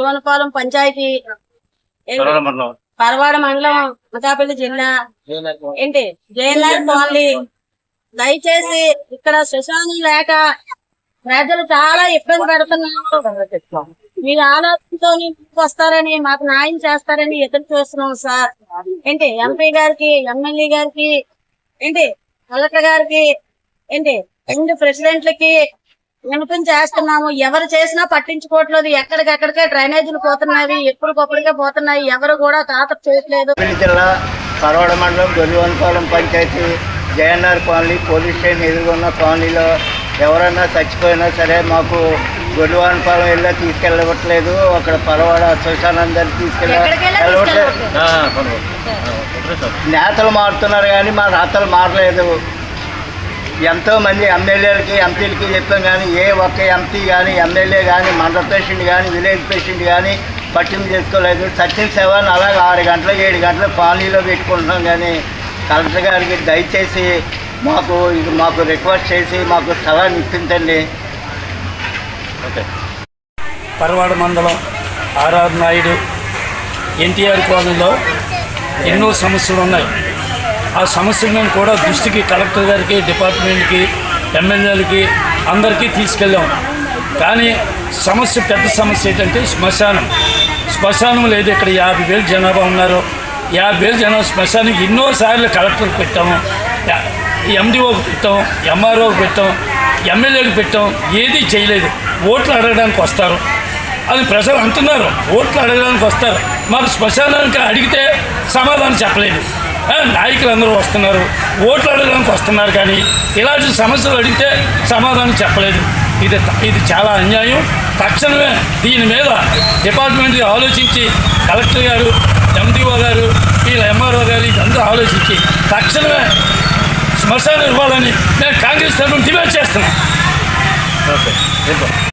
సోనపాలెం పంచాయతీ పరవాడ మండలం అనకాపల్లి జిల్లా ఏంటి జేఎన్ఆర్ కాలనీ. దయచేసి ఇక్కడ శ్మశానం లేక ప్రజలు చాలా ఇబ్బంది పడుతున్నారు. మీ ఆలోచనతో వస్తారని మాకు న్యాయం చేస్తారని ఎదురు చూస్తున్నాం సార్. ఏంటి ఎంపీ గారికి, ఎమ్మెల్యే గారికి, ఏంటి కలెక్టర్ గారికి, ఏంటి రెండు ప్రెసిడెంట్లకి వినపం చేస్తున్నాము. ఎవరు చేసినా పట్టించుకోవట్లేదు. ఎక్కడికెక్కడికే డ్రైనేజీలు పోతున్నాయి, ఎప్పటికప్పుడికే పోతున్నాయి. ఎవరు కూడా ఖాతరు చేయట్లేదు. జిల్లా Paravada mandal Gollivanapalem panchayat JNR colony police station ఎదురుకున్న కాలనీలో ఎవరైనా చచ్చిపోయినా సరే మాకు గొల్లివనపాలెం వెళ్ళా తీసుకెళ్ళవట్లేదు. అక్కడ పరవాడ శ్మశానందరినీ తీసుకెళ్ళవట్లేదు. నేతలు మారుతున్నారు కానీ మా రాతలు మారలేదు. ఎంతోమంది ఎమ్మెల్యేలకి, ఎంపీలకి చెప్పాం కానీ ఏ ఒక్క ఎంపీ కానీ, ఎమ్మెల్యే కానీ, మండల ప్రెసిడెంట్ కానీ, విలేజ్ ప్రెసిడెంట్ కానీ పట్టింపు చేసుకోలేదు. సచిన్ సేవని అలాగే 6 గంటలు 7 గంటలు కాలనీలో పెట్టుకుంటున్నాం. కానీ కలెక్టర్ గారికి దయచేసి మాకు రిక్వెస్ట్ చేసి మాకు స్థలాన్ని ఇప్పించండి. ఓకే. పరవాడ మండలం ఆర్ఆర్ నాయుడు ఎన్టీఆర్ కాలనీలో ఎన్నో సమస్యలు ఉన్నాయి. ఆ సమస్యలను కూడా దృష్టికి కలెక్టర్ గారికి, డిపార్ట్మెంట్కి, ఎమ్మెల్యేలకి అందరికీ తీసుకెళ్ళాం. కానీ పెద్ద సమస్య ఏంటంటే శ్మశానం లేదు. ఇక్కడ 50,000 జనాభా ఉన్నారు. 50,000 జనాభా శ్మశానం ఎన్నోసార్లు కలెక్టర్కి పెట్టాము, ఎండిఓకి పెట్టాం, ఎంఆర్ఓకి పెట్టాం, ఎమ్మెల్యేకి పెట్టాం. ఏది చేయలేదు. ఓట్లు అడగడానికి వస్తారు అని ప్రజలు అంటున్నారు. ఓట్లు అడగడానికి వస్తారు. మాకు శ్మశానానికి అడిగితే సమాధానం చెప్పలేదు. నాయకులు అందరూ వస్తున్నారు, ఓట్లు అడగడానికి వస్తున్నారు. కానీ ఇలాంటి సమస్యలు అడిగితే సమాధానం చెప్పలేదు. ఇది చాలా అన్యాయం. తక్షణమే దీని మీద డిపార్ట్మెంట్ ఆలోచించి కలెక్టర్ గారు, ఎండిఓ గారు, వీళ్ళ ఎంఆర్ఓ గారు ఇదంతా ఆలోచించి తక్షణమే శ్మశానం ఇవ్వాలని నేను కాంగ్రెస్ తరఫున డిమాండ్ చేస్తున్నాను. ఓకే.